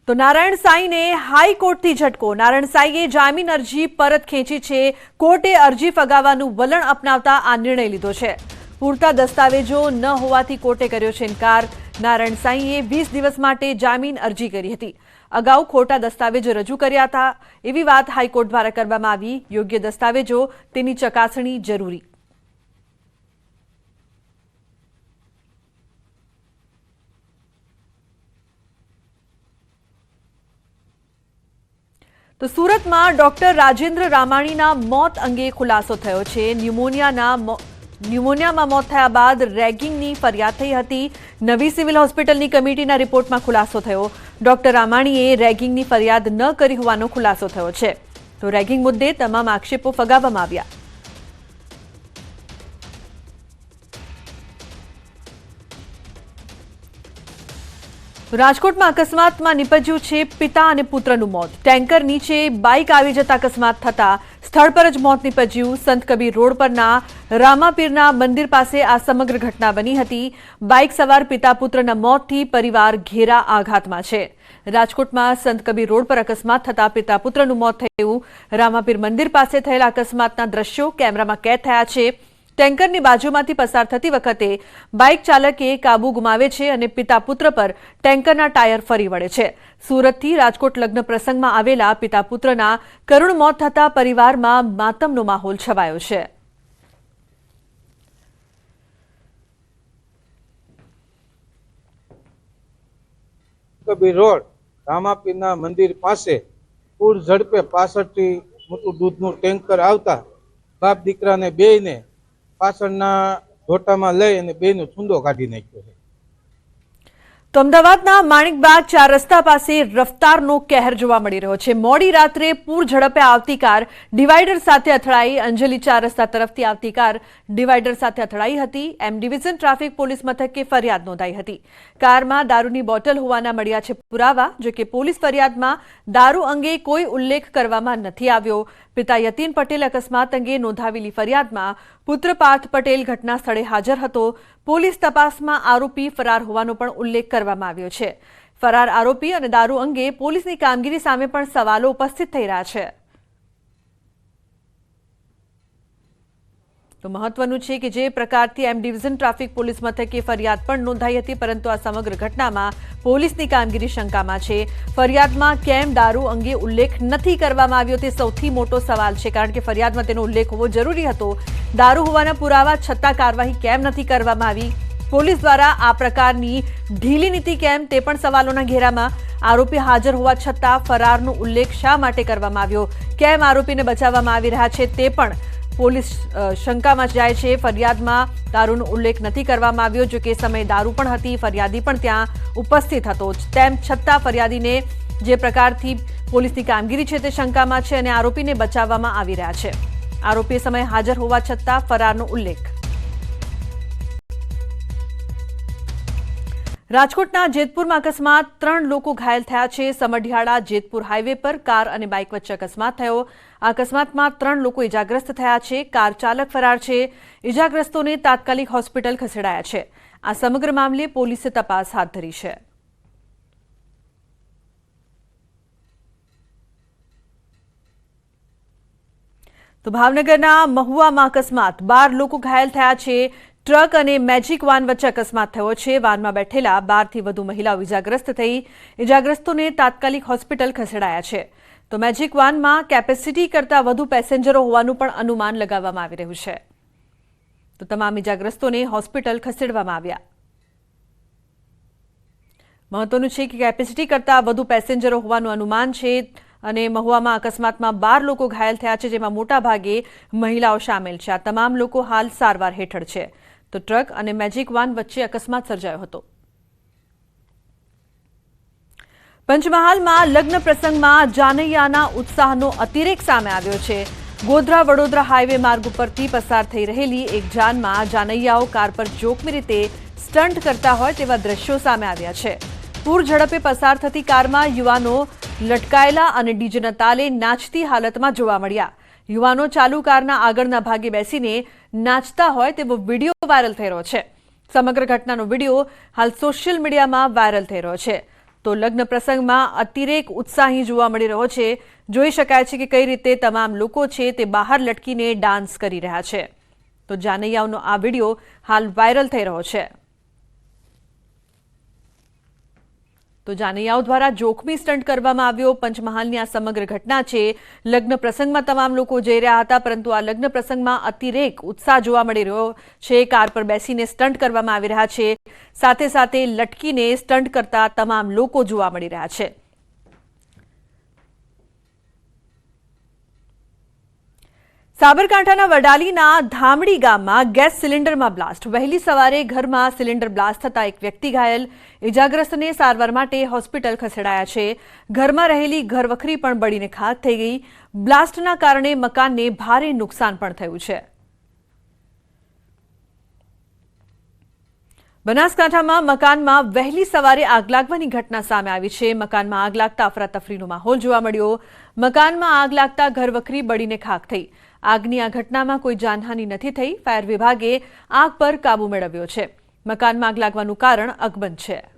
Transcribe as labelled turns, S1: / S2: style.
S1: તો નારાયણ સાંઈને હાઈકોર્ટથી ઝટકો। નારાયણ સાંઈએ જામીન અરજી પરત ખેંચી છે। કોર્ટે અરજી ફગાવવાનું વલણ અપનાવતા આ નિર્ણય લીધો છે। પૂરતા દસ્તાવેજો ન હોવાથી કોર્ટે કર્યો છે ઇનકાર। નારાયણ સાંઈએ 20 દિવસ માટે જામીન અરજી કરી હતી। અગાઉ ખોટા દસ્તાવેજો રજૂ કર્યા હતા એવી વાત હાઈકોર્ટ દ્વારા કરવામાં આવી। યોગ્ય દસ્તાવેજો તેની ચકાસણી જરૂરી। तो सूरत में डॉक्टर राजेन्द्र रामाणीना मौत अंगे खुलासो थयो छे। न्यूमोनिया में मौत थया बाद रेगिंगनी फरियाद थई हती। नवी सिविल होस्पिटलनी कमिटीना रिपोर्टमां खुलासो थयो। डॉक्टर रामाणीए रेगिंगनी फरियाद न करी होवानो खुलासो थयो छे। तो रेगिंग मुद्दे तमाम आक्षेपो फगाववामां આવ્યા। राजकोट में अकस्मात में निपज्यु छे पिता और पुत्रनु मौत। टेंकर नीचे बाइक आई जता अकस्मात थता स्थल पर ज मौत निपज्यु। संत कबीर रोड परना रामापीरना मंदिर पासे आ समग्र घटना बनी हती। बाइक सवार पिता पुत्रना मौतथी परिवार घेरा आघात में छे। राजकोट में संत कबीर रोड पर अकस्मात थता पिता पुत्रनु मौत थयुं। रामापीर मंदिर पासे थयेला अकस्मातना दृश्यो कैमरा में कैद थया छे। टेंकरनी बाजुमांथी पसार थती वखते बाइक चालके काबू गुमावे छे अने पिता पुत्र पर टेंकरना टायर फरी वळे छे। सूरतथी राजकोट लग्न प्रसंगमां आवेला पिता पुत्रना करुण मौत थता परिवारमां मातमनो माहोल छवायो छे।
S2: कबीर रोड रामापीरना मंदिर पासे पूर झड़पे 65 થી મોટું દૂધનું ટેન્કર આવતા બાપ દીકરાને બેયને પાછળના ઢોટામાં લઈ અને બેયનો છૂંદો કાઢી નાખ્યો છે।
S1: તો અમદાવાદના માણિકબાગ 4 રસ્તા પાસે રફતારનો કહેર જોવા મળી રહ્યો છે। મોડી રાત્રે પૂર ઝડપે આવતી કાર ડિવાઈડર સાથે અથડાઈ। અંજલી 4 રસ્તા તરફથી આવતી કાર ડિવાઈડર સાથે અથડાઈ હતી। એમ ડિવિઝન ટ્રાફિક પોલીસ મથકે ફરિયાદ નોંધાઈ હતી। કારમાં દારૂની બોટલ હોવાના મળ્યા છે પુરાવા। જો કે પોલીસ ફરિયાદમાં દારૂ અંગે કોઈ ઉલ્લેખ કરવામાં નથી આવ્યો। पिता यतीन पटेल अकस्मात अंगे नोंधावेली फरियादमां पुत्र पार्थ पटेल घटना स्थळे हाजर हतो। पोलीस तपासमां आरोपी फरार होવાનો પણ ઉલ્લેખ કરવામાં આવ્યો છે। ફરાર આરોપી અને દારૂ અંગે પોલીસની કામગીરી સામે પણ સવાલો ઉપસ્થિત થઈ રહ્યા છે। तो महत्वનું છે કે જે પ્રકારથી એમ ડિવિઝન ટ્રાફિક પોલીસ મથકે ફરિયાદ પણ નોંધાઈ હતી, પરંતુ આ સમગ્ર ઘટનામાં પોલીસની કામગીરી શંકામાં છે। ફરિયાદમાં કેમ દારૂ અંગે ઉલ્લેખ નથી કરવામાં આવ્યો તે સૌથી મોટો સવાલ છે, કારણ કે ફરિયાદમાં તેનો ઉલ્લેખ હોવો જરૂરી હતો। દારૂ હોવાના પુરાવા છતાં કાર્યવાહી કેમ નથી કરવામાં આવી? પોલીસ દ્વારા આ પ્રકારની ઢીલી નીતિ કેમ, તે પણ સવાલોના ઘેરામાં। આરોપી હાજર હોવા છતાં ફરારનો ઉલ્લેખ શા માટે કરવામાં આવ્યો? કેમ આરોપીને બચાવવામાં આવી રહ્યા છે તે પણ પોલીસ શંકામાં જાય છે। ફરિયાદમાં દારૂનો ઉલ્લેખ નથી કરવામાં આવ્યો। જો કે સમય દારૂ પણ હતી, ફરિયાદી પણ ત્યાં ઉપસ્થિત હતો, તેમ છતાં ફરિયાદીને જે પ્રકારથી પોલીસની કામગીરી છે તે શંકામાં છે અને આરોપીને બચાવવામાં આવી રહ્યા છે। આરોપી સમય હાજર હોવા છતાં ફરારનો ઉલ્લેખ। રાજકોટના જેતપુરમાં અકસ્માત 3 લોકો ઘાયલ થયા છે। સમઢિયાળા જેતપુર હાઈવે પર કાર અને બાઇક વચ્ચે અકસ્માત થયો। આ અકસ્માતમાં 3 લોકો ઇજાગ્રસ્ત થયા છે। કાર ચાલક ફરાર છે। ઇજાગ્રસ્તોને તાત્કાલિક હોસ્પિટલ ખસેડાયા છે। આ સમગ્ર મામલે પોલીસે તપાસ હાથ ધરી છે। તો ભાવનગરના મહુવામાં અકસ્માત 12 લોકો ઘાયલ થયા છે। ट्रक और मैजिक वान वच्चे अकस्मात थयो छे। वानमा बैठेला 12 થી વધુ महिलाओं इजाग्रस्त थई। इजाग्रस्तोने तात्कालिक होस्पिटल खसेडाया छे। तो मैजिक वान में केपेसिटी करता वधु पेसेंजरो होवानुं पण अनुमान लगाववामां आवी रह्युं छे। तो तमाम इजाग्रस्तोने होस्पिटल खसेडवामां આવ્યા। महत्वनुं छे कि केपेसिटी करता वधु पेसेंजरो होवानुं अनुमान छे અને મહુવામાં અકસ્માતમાં 12 લોકો ઘાયલ થયા છે, જેમાં મોટા ભાગે મહિલાઓ સામેલ છે। આ તમામ લોકો હાલ સારવાર હેઠળ છે। તો ટ્રક અને મેજિક વાન વચ્ચે અકસ્માત સર્જાયો હતો। પંચમહાલમાં લગ્ન પ્રસંગમાં જાનૈયાના ઉત્સાહનો અતિરેક સામે આવ્યો છે। ગોધરા વડોદરા હાઈવે માર્ગ ઉપરથી પસાર થઈ રહેલી એક જાનમાં જાનૈયાઓ કાર પર જોખમી રીતે સ્ટન્ટ કરતા હોય તેવા દ્રશ્યો સામે આવ્યા છે। પૂર ઝડપે પસાર થતી કારમાં યુવાનો લટકાયેલા અને ડીજેના તાલે નાચતી હાલતમાં જોવા મળ્યા। યુવાનો ચાલુ કારના આગળના ભાગે બેસીને નાચતા હોય તેવો વિડીયો વાયરલ થઈ રહ્યો છે। સમગ્ર ઘટનાનો વિડીયો હાલ સોશિયલ મીડિયામાં વાયરલ થઈ રહ્યો છે। તો લગ્ન પ્રસંગમાં અતિરેક ઉત્સાહી જોવા મળી રહ્યો છે. જોઈ શકાય છે કે કઈ રીતે તમામ લોકો છે તે બહાર લટકીને ડાન્સ કરી રહ્યા છે. તો જાનૈયાઓનો આ વિડીયો હાલ વાયરલ થઈ રહ્યો છે. તો જાનૈયાઓ દ્વારા જોખમી સ્ટન્ટ કરવામાં આવ્યો. પંચમહાલની આ સમગ્ર ઘટના છે. લગ્ન પ્રસંગમાં તમામ લોકો જઈ રહ્યા હતા, પરંતુ આ લગ્ન પ્રસંગમાં અતિરેક ઉત્સાહ જોવા મળી રહ્યો છે. કાર પર બેસીને સ્ટન્ટ કરવામાં આવી રહ્યા છે. સાથે સાથે લટકીને સ્ટન્ટ કરતા તમામ લોકો જોવા મળી રહ્યા છે. સાબરકાંઠાના વડાલીના ધામડી ગામમાં ગેસ સિલિન્ડરમાં બ્લાસ્ટ. વહેલી સવારે ઘરમાં સિલિન્ડર બ્લાસ્ટ થતા એક વ્યક્તિ ઘાયલ. ઇજાગ્રસ્તને સારવાર માટે હોસ્પિટલ ખસેડાયા છે. ઘરમાં રહેલી ઘરવખરી પણ બળીને ખાખ થઈ ગઈ. બ્લાસ્ટના કારણે મકાનને ભારે નુકસાન પણ થયું છે. બનાસકાંઠામાં મકાનમાં વહેલી સવારે આગ લાગવાની ઘટના સામે આવી છે. મકાનમાં આગ લાગતા અફરાતફરીનો માહોલ જોવા મળ્યો. મકાનમાં આગ લાગતા ઘરવખરી બળીને ખાખ થઈ. આગની આ ઘટનામાં કોઈ જાનહાનિ નથી થઈ. ફાયર વિભાગે આગ પર કાબુ મેળવ્યો છે. મકાનમાં આગ લાગવાનું કારણ અકબંધ છે.